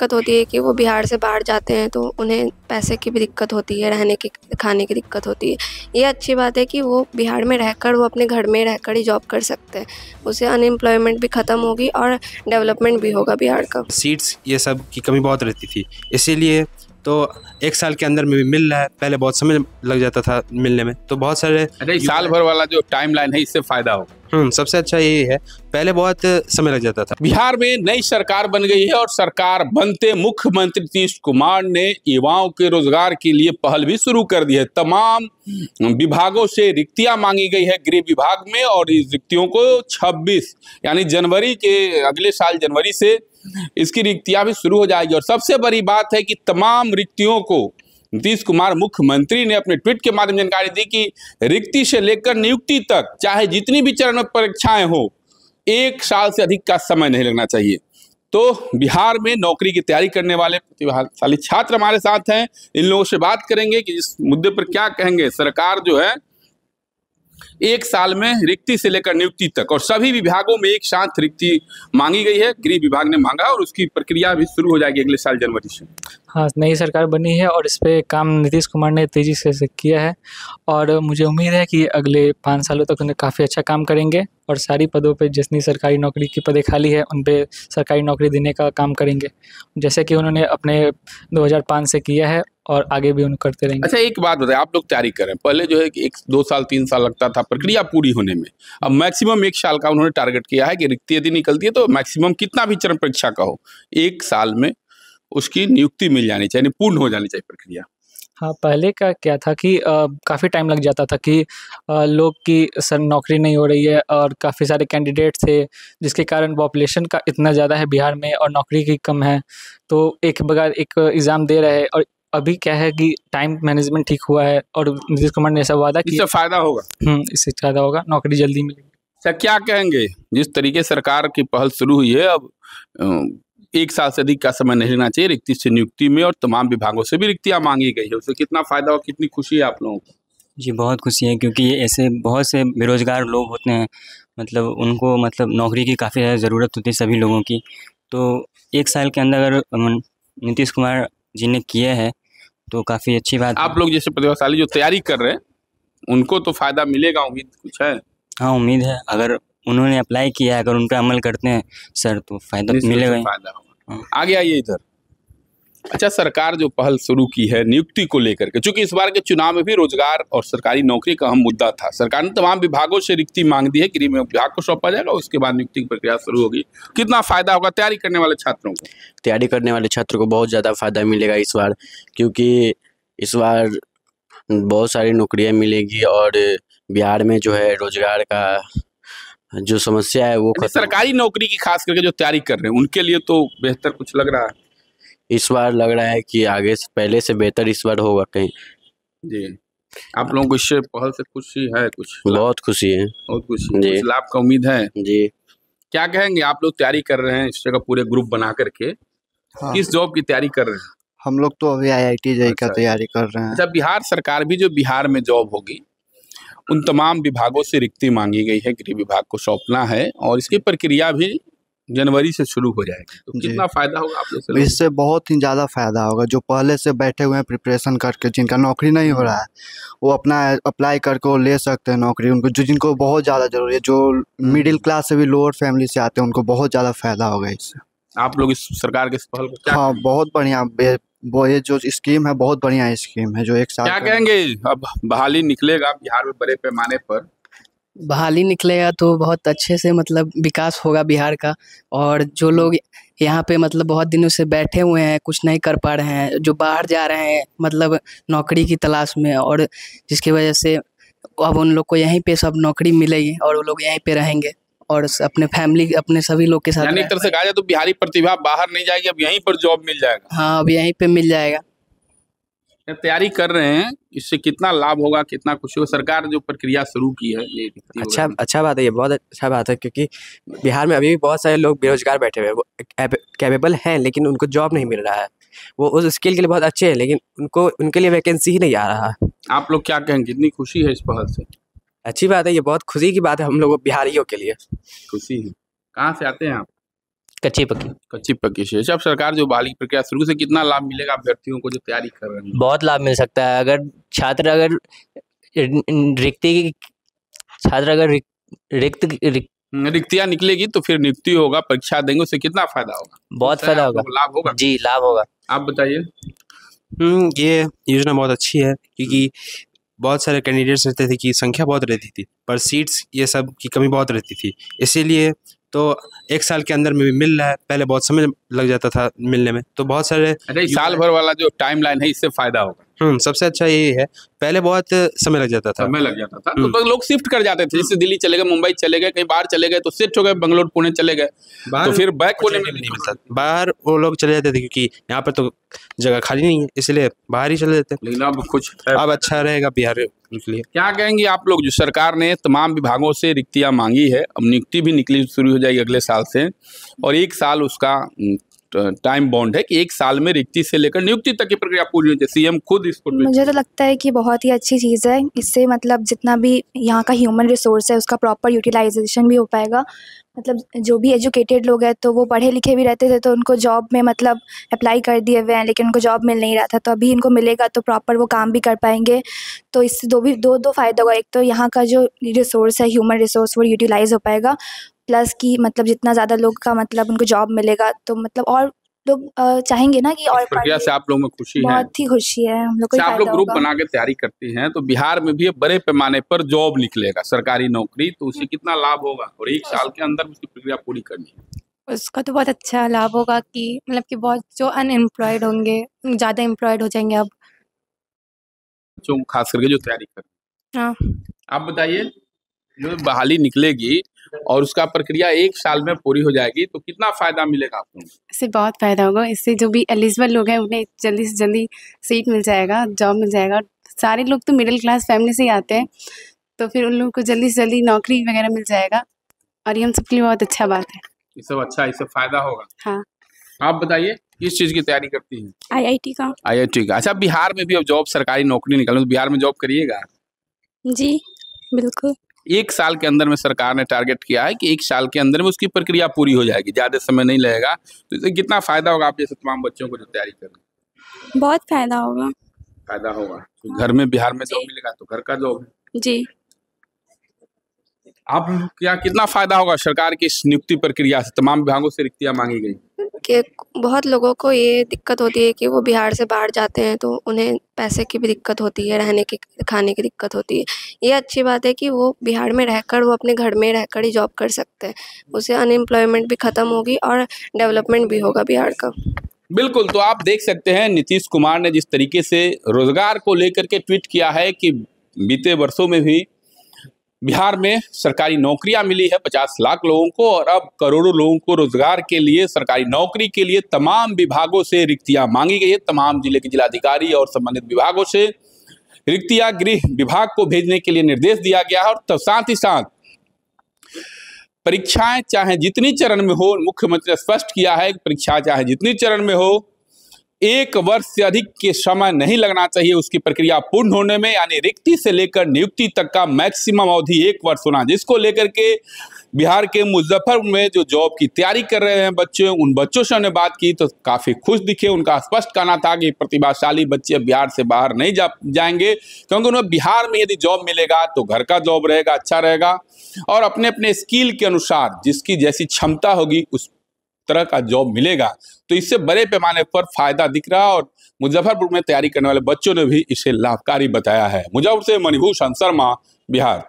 दिक्कत होती है कि वो बिहार से बाहर जाते हैं तो उन्हें पैसे की भी दिक्कत होती है, रहने की, खाने की दिक्कत होती है। ये अच्छी बात है कि वो बिहार में रहकर वो अपने घर में रहकर ही जॉब कर सकते हैं। उससे अनएम्प्लॉयमेंट भी ख़त्म होगी और डेवलपमेंट भी होगा बिहार का। सीट्स ये सब की कमी बहुत रहती थी, इसीलिए तो 1 साल के अंदर में भी मिल रहा है। पहले बहुत समय लग जाता था मिलने में, तो बहुत सारे साल भर वाला जो टाइमलाइन है इससे फायदा होगा। सबसे अच्छा यही है, पहले बहुत समय लग जाता था। बिहार में नई सरकार बन गई है और सरकार बनते मुख्यमंत्री नीतीश कुमार ने युवाओं के रोजगार के लिए पहल भी शुरू कर दी है। तमाम विभागों से रिक्तियां मांगी गई है गृह विभाग में, और इस रिक्तियों को 26 यानी जनवरी के अगले साल जनवरी से इसकी रिक्तियां भी शुरू हो जाएगी। और सबसे बड़ी बात है कि तमाम रिक्तियों को नीतीश कुमार मुख्यमंत्री ने अपने ट्वीट के माध्यम से जानकारी दी कि रिक्ति से लेकर नियुक्ति तक चाहे जितनी भी चरण में परीक्षाएं हो, 1 साल से अधिक का समय नहीं लगना चाहिए। तो बिहार में नौकरी की तैयारी करने वाले प्रतिभाशाली छात्र हमारे साथ हैं, इन लोगों से बात करेंगे कि इस मुद्दे पर क्या कहेंगे। सरकार जो है 1 साल में रिक्ति से लेकर नियुक्ति तक और सभी विभागों में एक साथ रिक्ति मांगी गई है, गृह विभाग ने मांगा और उसकी प्रक्रिया भी शुरू हो जाएगी अगले साल जनवरी से। हाँ, नई सरकार बनी है और इस पे काम नीतीश कुमार ने तेज़ी से किया है और मुझे उम्मीद है कि अगले 5 सालों तक उन्हें काफ़ी अच्छा काम करेंगे और सारी पदों पे जितनी सरकारी नौकरी की पदें खाली है उन पे सरकारी नौकरी देने का काम करेंगे, जैसे कि उन्होंने अपने 2005 से किया है और आगे भी उन्हें करते रहेंगे। अच्छा, एक बात बताएं, आप लोग तैयारी करें, पहले जो है कि 1-2 साल 3 साल लगता था प्रक्रिया पूरी होने में, अब मैक्सिमम 1 साल का उन्होंने टारगेट किया है कि रिक्ति यदि निकलती है तो मैक्सिमम कितना भी चरण परीक्षा का हो 1 साल में उसकी नियुक्ति मिल जानी चाहिए, पूर्ण हो जानी चाहिए प्रक्रिया। हाँ, पहले का क्या था कि काफ़ी टाइम लग जाता था कि लोग की सर नौकरी नहीं हो रही है और काफ़ी सारे कैंडिडेट थे, जिसके कारण पॉपुलेशन का इतना ज़्यादा है बिहार में और नौकरी की कम है, तो एक बगैर एक एग्ज़ाम दे रहे हैं। और अभी क्या है कि टाइम मैनेजमेंट ठीक हुआ है और नीतीश कुमार ने ऐसा वादा किया, इससे फायदा होगा। इससे ज़्यादा होगा, नौकरी जल्दी मिलेगी। अच्छा, क्या कहेंगे जिस तरीके सरकार की पहल शुरू हुई है, अब 1 साल से अधिक का समय नहीं लेना चाहिए रिक्ति से नियुक्ति में और तमाम विभागों से भी रिक्तियां मांगी गई है, उससे कितना फायदा और कितनी खुशी है आप लोगों को? जी, बहुत खुशी है क्योंकि ऐसे बहुत से बेरोजगार लोग होते हैं, मतलब उनको मतलब नौकरी की काफ़ी ज़्यादा ज़रूरत होती है सभी लोगों की। तो 1 साल के अंदर अगर नीतीश कुमार जी ने किया है तो काफ़ी अच्छी बात है। आप लोग जैसे प्रतिभाशाली जो तैयारी कर रहे हैं उनको तो फायदा मिलेगा, उम्मीद कुछ है? हाँ, उम्मीद है, अगर उन्होंने अप्लाई किया है, अगर उन पर अमल करते हैं सर तो फायदा मिलेगा। फायदा होगा। आगे आइए इधर। अच्छा, सरकार जो पहल शुरू की है नियुक्ति को लेकर के, चूंकि इस बार के चुनाव में भी रोजगार और सरकारी नौकरी का अहम मुद्दा था, सरकार ने तमाम विभागों से रिक्ति मांग दी है, गृह विभाग को सौंपा जाएगा, उसके बाद नियुक्ति की प्रक्रिया शुरू होगी। कितना फायदा होगा तैयारी करने वाले छात्रों को? तैयारी करने वाले छात्रों को बहुत ज़्यादा फायदा मिलेगा इस बार, क्योंकि इस बार बहुत सारी नौकरियां मिलेगी और बिहार में जो है रोजगार का जो समस्या है वो सरकारी नौकरी की खास करके जो तैयारी कर रहे हैं उनके लिए तो बेहतर कुछ लग रहा है इस बार। लग रहा है कि आगे से पहले से बेहतर इस बार होगा कहीं। जी, आप लोगों को इससे पहल से खुशी है? कुछ बहुत खुशी है, बहुत खुशी, कुछ लाभ का उम्मीद है जी। क्या कहेंगे, आप लोग तैयारी कर रहे हैं इस जगह पूरे ग्रुप बना करके? हाँ। किस जॉब की तैयारी कर रहे हैं? हम लोग तो अभी IIT JEE का तैयारी कर रहे हैं। अच्छा, बिहार सरकार भी जो बिहार में जॉब होगी उन तमाम विभागों से रिक्ति मांगी गई है, गृह विभाग को सौंपना है और इसकी प्रक्रिया भी जनवरी से शुरू हो जाएगी, तो कितना फायदा होगा आप लोग? इससे बहुत ही ज़्यादा फायदा होगा। जो पहले से बैठे हुए हैं प्रिपरेशन करके, जिनका नौकरी नहीं हो रहा है, वो अपना अप्लाई करके वो ले सकते हैं नौकरी। उनको जिनको बहुत ज़्यादा जरूरी है, जो मिडिल क्लास से भी लोअर फैमिली से आते हैं, उनको बहुत ज़्यादा फायदा होगा इससे। आप लोग इस सरकार के इस पहल को क्या? हाँ, बहुत बढ़िया, वो ये जो स्कीम है बहुत बढ़िया स्कीम है जो 1 साल। क्या कहेंगे, अब बहाली निकलेगा बिहार में बड़े पैमाने पर? बहाली निकलेगा तो बहुत अच्छे से मतलब विकास होगा बिहार का, और जो लोग यहाँ पे मतलब बहुत दिनों से बैठे हुए हैं, कुछ नहीं कर पा रहे हैं, जो बाहर जा रहे हैं मतलब नौकरी की तलाश में, और जिसकी वजह से अब उन लोग को यहीं पे सब नौकरी मिलेगी और वो लोग यहीं पे रहेंगे और अपने फैमिली अपने सभी लोग के साथ। यानी एक तरह से कहा जाए तो बिहारी प्रतिभा बाहर नहीं जाएगी, अब यहीं पर जॉब मिल जाएगा। हाँ, अब यहीं पे मिल जाएगा। तैयारी कर रहे हैं, इससे कितना लाभ होगा, कितना खुशी होगा? सरकार जो प्रक्रिया शुरू की है ये अच्छा बात है, ये बहुत अच्छा बात है, क्योंकि बिहार में अभी भी बहुत सारे लोग बेरोजगार बैठे हुए हैं, वो कैपेबल हैं लेकिन उनको जॉब नहीं मिल रहा है, वो उस स्किल के लिए बहुत अच्छे हैं लेकिन उनके लिए वैकेंसी ही नहीं आ रहा है। आप लोग क्या कहेंगे, कितनी खुशी है इस पहल से? अच्छी बात है, ये बहुत खुशी की बात है हम लोगों बिहारियों के लिए। खुशी है। कहाँ से आते हैं आप? कच्ची पक्की। कच्ची पक्की शेष। अब सरकार जो बहाली की प्रक्रिया शुरू से कितना लाभ मिलेगा अभ्यर्थियों को जो तैयारी कर रहे हैं? बहुत लाभ मिल सकता है। अगर छात्र अगर रिक्तियाँ निकलेगी तो फिर नियुक्ति होगा, परीक्षा देंगे, उससे कितना फायदा होगा? बहुत फायदा होगा। लाभ होगा जी, लाभ होगा। आप बताइए। ये योजना बहुत अच्छी है क्योंकि बहुत सारे कैंडिडेट्स रहते थे कि संख्या बहुत रहती थी पर सीट्स ये सब की कमी बहुत रहती थी, इसीलिए तो 1 साल के अंदर में भी मिल रहा है। पहले बहुत समय लग जाता था मिलने में, तो बहुत सारे अरे साल भर वाला जो टाइमलाइन है इससे फायदा होगा। सबसे अच्छा यही है। पहले बहुत समय लग जाता था तो लोग शिफ्ट कर जाते थे, जैसे दिल्ली चले गए, मुंबई चले गए, कहीं बाहर चले गए तो शिफ्ट हो गए, बंगलोर पुणे चले गए, तो फिर बैक होने में नहीं मिलता। बाहर वो लोग चले जाते थे क्योंकि यहाँ पर तो जगह खाली नहीं है, इसलिए बाहर ही चले जाते। लेकिन अब कुछ अब अच्छा रहेगा बिहार के लिए। क्या कहेंगे आप लोग? जो सरकार ने तमाम विभागों से रिक्तियां मांगी है, अब नियुक्ति भी निकली शुरू हो जाएगी अगले साल से, और 1 साल उसका टाइम बॉन्ड है कि 1 साल में रिक्ति से लेकर नियुक्ति तक की प्रक्रिया पूरी हो जाए। सीएम खुद इसको मुझे तो लगता है कि बहुत ही अच्छी चीज़ है। इससे मतलब जितना भी यहाँ का ह्यूमन रिसोर्स है उसका प्रॉपर यूटिलाइजेशन भी हो पाएगा। मतलब जो भी एजुकेटेड लोग हैं तो वो पढ़े लिखे भी रहते थे तो उनको जॉब में मतलब अप्लाई कर दिए हुए हैं, लेकिन उनको जॉब मिल नहीं रहा था, तो अभी इनको मिलेगा तो प्रॉपर वो काम भी कर पाएंगे। तो इससे दो फ़ायदा होगा। एक तो यहाँ का जो रिसोर्स है, ह्यूमन रिसोर्स, वो यूटिलाइज हो पाएगा, प्लस कि मतलब जितना ज़्यादा लोग का मतलब उनको जॉब मिलेगा तो मतलब और लोग चाहेंगे ना कि और प्रक्रिया से आप लोगों में खुशी है? बहुत ही खुशी है हम लोग को। आप लोग ग्रुप बना के तैयारी करती हैं तो बिहार में भी बड़े पैमाने पर जॉब निकलेगा, सरकारी नौकरी, तो उससे कितना लाभ होगा? और 1 साल के अंदर उसकी प्रक्रिया पूरी करनी है। उसका तो बहुत अच्छा लाभ होगा कि मतलब कि बहुत जो अनएम्प्लॉयड होंगे ज़्यादा एम्प्लॉयड हो जाएंगे। अब जो खास करके जो तैयारी कर, हाँ, आप बताइए, जो बहाली निकलेगी और उसका प्रक्रिया 1 साल में पूरी हो जाएगी तो कितना फायदा मिलेगा आप लोगों को? इससे बहुत फ़ायदा होगा। इससे जो भी एलिजिबल लोग हैं उन्हें जल्दी से जल्दी सीट मिल जाएगा, जॉब मिल जाएगा। सारे लोग तो मिडिल क्लास फैमिली से ही आते हैं, तो फिर उन लोगों को जल्दी से जल्दी नौकरी वगैरह मिल जाएगा, और ये हम सबके लिए बहुत अच्छा बात है। ये सब अच्छा, इससे फायदा होगा। हाँ, आप बताइए किस चीज़ की तैयारी करती हैं? IIT का। IIT का। अच्छा, बिहार में भी अब जॉब, सरकारी नौकरी निकल, तो बिहार में जॉब करिएगा? जी बिल्कुल। 1 साल के अंदर में सरकार ने टारगेट किया है कि 1 साल के अंदर में उसकी प्रक्रिया पूरी हो जाएगी, ज़्यादा समय नहीं लगेगा। तो इससे कितना फायदा होगा आप जैसे तमाम बच्चों को जो तैयारी कर रहे हैं? बहुत फ़ायदा होगा। फायदा होगा तो घर में बिहार में जॉब मिलेगा तो घर का जॉब है। जी। आप क्या कितना फायदा होगा सरकार की इस नियुक्ति प्रक्रिया से? तमाम विभागों से रिक्तियां मांगी गई कि बहुत लोगों को ये दिक्कत होती है कि वो बिहार से बाहर जाते हैं तो उन्हें पैसे की भी दिक्कत होती है, रहने की, खाने की दिक्कत होती है। ये अच्छी बात है कि वो बिहार में रहकर वो अपने घर में रहकर ही जॉब कर सकते हैं। उससे अनएम्प्लॉयमेंट भी ख़त्म होगी और डेवलपमेंट भी होगा बिहार का। बिल्कुल। तो आप देख सकते हैं नीतीश कुमार ने जिस तरीके से रोजगार को लेकर के ट्वीट किया है कि बीते वर्षों में भी बिहार में सरकारी नौकरियां मिली है 50 लाख लोगों को, और अब करोड़ों लोगों को रोजगार के लिए, सरकारी नौकरी के लिए तमाम विभागों से रिक्तियां मांगी गई है। तमाम जिले के जिलाधिकारी और संबंधित विभागों से रिक्तियां गृह विभाग को भेजने के लिए निर्देश दिया गया है। और तो साथ ही साथ परीक्षाएं चाहे जितनी चरण में हो, मुख्यमंत्री ने स्पष्ट किया है कि परीक्षा चाहे जितनी चरण में हो, 1 वर्ष से अधिक के समय नहीं लगना चाहिए उसकी प्रक्रिया पूर्ण होने में, यानी रिक्ति से लेकर नियुक्ति तक का मैक्सिमम अवधि 1 वर्ष होना, जिसको लेकर के बिहार के मुजफ्फरपुर में जो जॉब की तैयारी कर रहे हैं बच्चे, उन बच्चों से हमने बात की तो काफ़ी खुश दिखे। उनका स्पष्ट कहना था कि प्रतिभाशाली बच्चे बिहार से बाहर नहीं जाएंगे, क्योंकि उन्हें बिहार में यदि जॉब मिलेगा तो घर का जॉब रहेगा, अच्छा रहेगा, और अपने अपने स्किल के अनुसार जिसकी जैसी क्षमता होगी उस तरह का जॉब मिलेगा। तो इससे बड़े पैमाने पर फायदा दिख रहा, और मुजफ्फरपुर में तैयारी करने वाले बच्चों ने भी इसे लाभकारी बताया है। मुजफ्फरपुर से मणिभूषण शर्मा, बिहार।